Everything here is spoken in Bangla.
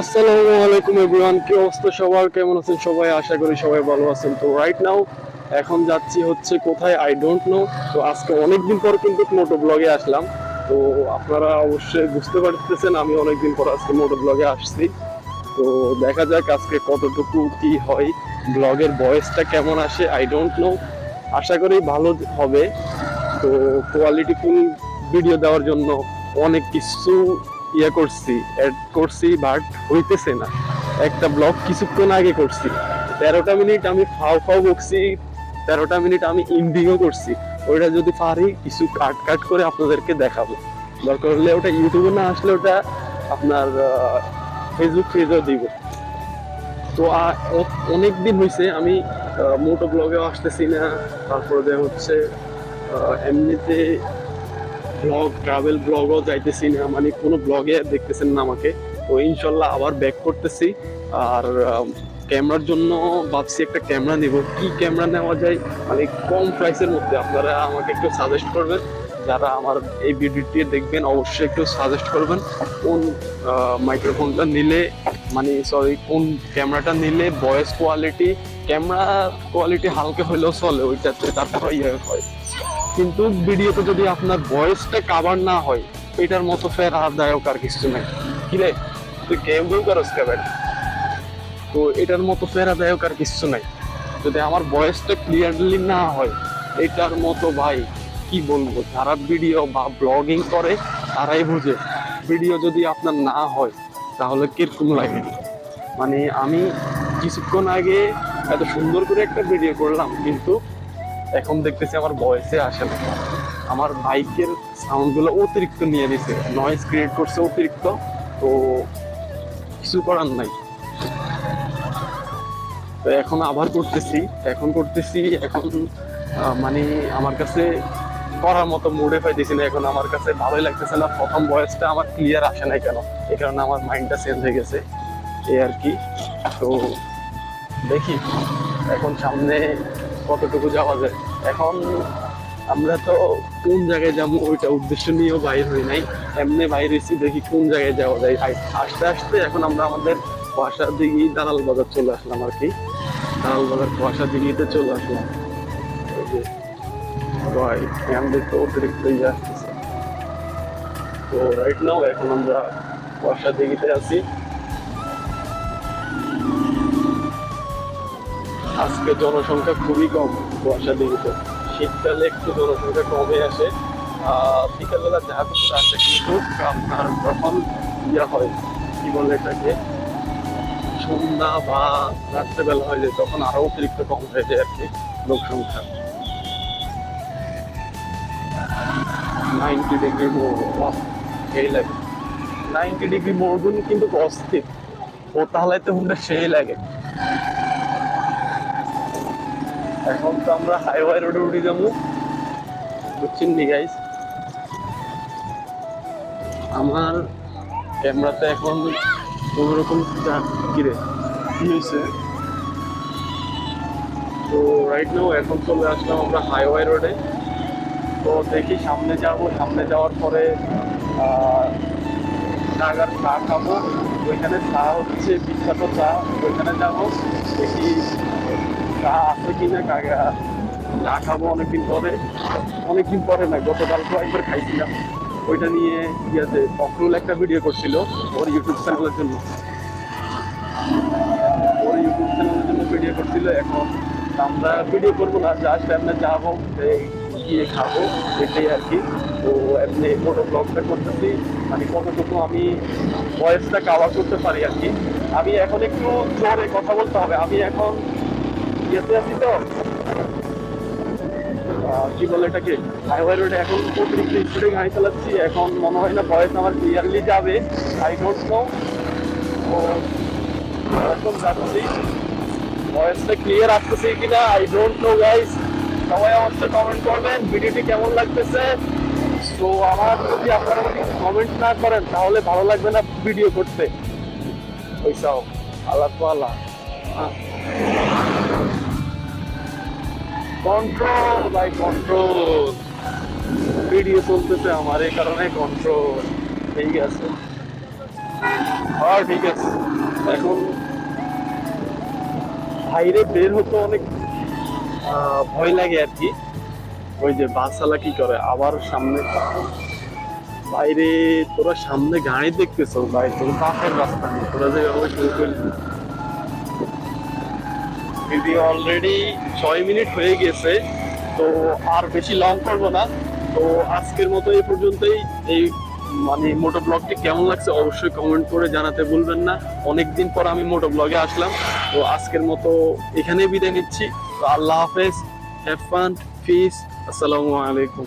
আসসালামু আলাইকুম এভরিওয়ান, কি অবস্থা সবার, কেমন আছেন সবাই? আশা করি সবাই ভালো আছেন। তো রাইট নাও এখন যাচ্ছি হচ্ছে কোথায় আই ডোন্ট নো। তো আজকে অনেকদিন পর কিন্তু মোটো ব্লগে আসলাম। তো আপনারা অবশ্যই বুঝতে পারতেছেন আমি অনেকদিন পর আজকে মোটো ব্লগে আসছি। তো দেখা যাক আজকে কতটুকু কি হয়, ব্লগের ভয়েসটা কেমন আসে আই ডোন্ট নো। আশা করি ভালো হবে। তো কোয়ালিটিফুল ভিডিও দেওয়ার জন্য অনেক কিছু করছি, অ্যাড করছি, বাট হইতেছে না। একটা ব্লগ কিছুক্ষণ আগে করছি, 13টা মিনিট আমি ফাও ফাও বকছি, 13টা মিনিট আমি ইন্ডিংও করছি। ওইটা যদি পারি কিছু কাট কাট করে আপনাদেরকে দেখাবো। দরকার হলে ওটা ইউটিউবে না আসলে ওটা আপনার ফেসবুক পেজেও দিব। তো অনেক দিন হয়েছে আমি মোটো ব্লগেও আসতেছি না। তারপরে হচ্ছে এমনিতে ব্লগ, ট্রাভেল ব্লগও যাইতেছি না, মানে কোনো ব্লগে দেখতেছেন না আমাকে। তো ইনশাল্লাহ আবার ব্যাক করতেছি। আর ক্যামেরার জন্য ভাবছি একটা ক্যামেরা নিব। কি ক্যামেরা নেওয়া যায়, মানে কম প্রাইসের মধ্যে আপনারা আমাকে একটু সাজেস্ট করবেন। যারা আমার এই ভিডিওটি দেখবেন অবশ্যই একটু সাজেস্ট করবেন কোন মাইক্রোফোনটা নিলে, মানে সরি কোন ক্যামেরাটা নিলে ভয়েস কোয়ালিটি, ক্যামেরা কোয়ালিটি হালকা হলেও চলে ওইটাতে, তারপর হয়। কিন্তু ভিডিওতে যদি আপনার ভয়েসটা কাভার না হয়, এটার মতো ফের আরামদায়ক আর কিছু নাই। কি রে তুই কেউ কেউ করস কেবেন? তো এটার মতো ফেরাদায়ক আর কিছু নাই। যদি আমার ভয়েসটা ক্লিয়ারলি না হয়, এটার মতো ভাই কি বলবো, যারা ভিডিও বা ব্লগিং করে তারাই বুঝে। ভিডিও যদি আপনার না হয় তাহলে কিরকম লাগে। মানে আমি কিছুক্ষণ আগে এত সুন্দর করে একটা ভিডিও করলাম, কিন্তু এখন দেখতেছি আমার ভয়েসে আসে না। আমার বাইকের সাউন্ডগুলো অতিরিক্ত নিয়ে নিছে, নয়েজ ক্রিয়েট করছে অতিরিক্ত। তো কিছু করার নাই। তো এখন আবার করতেছি, এখন মানে আমার কাছে করার মতো মুডে পাইতেছি না। এখন আমার কাছে ভালোই লাগতেছে না, প্রথম ভয়েসটা আমার ক্লিয়ার আসে নাই কেন, এই কারণে আমার মাইন্ডটা চেঞ্জ হয়ে গেছে এই আর কি। তো দেখি এখন সামনে কতটুকু যাওয়া যায়। এখন আমরা তো কোন জায়গায় যাবো ওইটা উদ্দেশ্য নিয়েও বাইর হই নাই, এমনি বাইর হয়েছি, দেখি কোন জায়গায় যাওয়া যায়। আস্তে আস্তে এখন আমরা আমাদের বাসার দিকে দালাল বাজার চলে আসলাম আর কি। দালাল বাজার বাসার দিকে চলে আসলাম। ওই যে ভাই আমাদের তো অতিরিক্ত ইয়ে আসতেছে। তো রাইট নাও এখন আমরা বাসার দিকে আছি। আজকে জনসংখ্যা খুবই কম বর্ষা দিকে। শীতকালে একটু জনসংখ্যা কমে আসে, বিকালবেলা যা কিছু আসে, কিন্তু আপনার যখন ইয়া হয় কি বলে এটাকে, সন্ধ্যা বা রাত্রেবেলা হয়ে যায় তখন আরো অতিরিক্ত কম হয়ে যায় আর কি লোক সংখ্যা। 90 ডিগ্রি মোড় সেই লাগে, 90 ডিগ্রি মোড় কিন্তু অস্থির, ও তাহলে তো হুন্ডা সেই লাগে। এখন তো আমরা হাইওয়ে রোডে উঠে যাবো, বুঝছেন নি গাইস? আমার ক্যামেরাতে এখন কোনোরকম কিরে কি হয়েছে। তো রাইট নাও এখন চলে আসলাম আমরা হাইওয়ে রোডে। তো দেখি সামনে যাব, সামনে যাওয়ার পরে নাগার চা খাবো। ওইখানে চা হচ্ছে বিখ্যাত চা, ওইখানে যাবো দেখি চা আছে কিনা। চা খাবো অনেকদিন পরে না, গতকালকে একবার খাইছিলাম। ওইটা নিয়ে ইয়াতে ফখরুল একটা ভিডিও করছিল ওর ইউটিউব চ্যানেলের জন্য, ভিডিও করছিল। এখন আমরা ভিডিও করবো না, জাস্ট এমনি যাবো গিয়ে খাবো, এটাই আর কি। তো এমনি মোটো ব্লগটা করতেছি, মানে কতটুকু আমি ভয়েসটা কাভার করতে পারি আর কি। আমি এখন একটু জোরে কথা বলতে হবে, আমি এখন ইয়েতে আছি তো কি বলে এটাকে, হাইওয়ে রোডে এখন অতিরিক্ত স্পিডে গাড়ি চালাচ্ছি। এখন মনে হয় না ভয়েস আমার ক্লিয়ারলি যাবে, আই ডোন্ট নো। তো এখন যাচ্ছি, ভয়েসটা ক্লিয়ার আসতেছে কিনা আই ডোন্ট নো গাইস। সবাই আমাকে কমেন্ট করবেন ভিডিওটি কেমন লাগতেছে। তো আমার যদি আপনারা কমেন্ট না করেন তাহলে ভালো লাগবে না ভিডিও করতে। ওইসব আল্লাহ তো আল্লাহ, কন্ট্রোল বাই কন্ট্রোল, ভিডিও চলতেছে আমার এই কারণে কন্ট্রোল। ঠিক আছে। হ্যাঁ ঠিক আছে। এখন বাইরে বের হতে অনেক ভয় লাগে আর কি। ওই যে বাসওয়ালা কি করে আবার সামনে, বাইরে তোরা সামনে গাড়ি দেখতেছ ভাই, তোর পাশের রাস্তা নেই, তোরা যে এভাবে শুরু করলি। ভিডিও অলরেডি 6 মিনিট হয়ে গেছে, তো আর বেশি লং করবো না। তো আজকের মতো এই পর্যন্তই। এই মানে মোটো ব্লগটি কেমন লাগছে অবশ্যই কমেন্ট করে জানাতে ভুলবেন না। অনেকদিন পর আমি মোটো ব্লগে আসলাম। তো আজকের মতো এখানেই বিদায় নিচ্ছি। তো আল্লাহ হাফেজ, হ্যাভ ফান, পিস, আসসালামু আলাইকুম।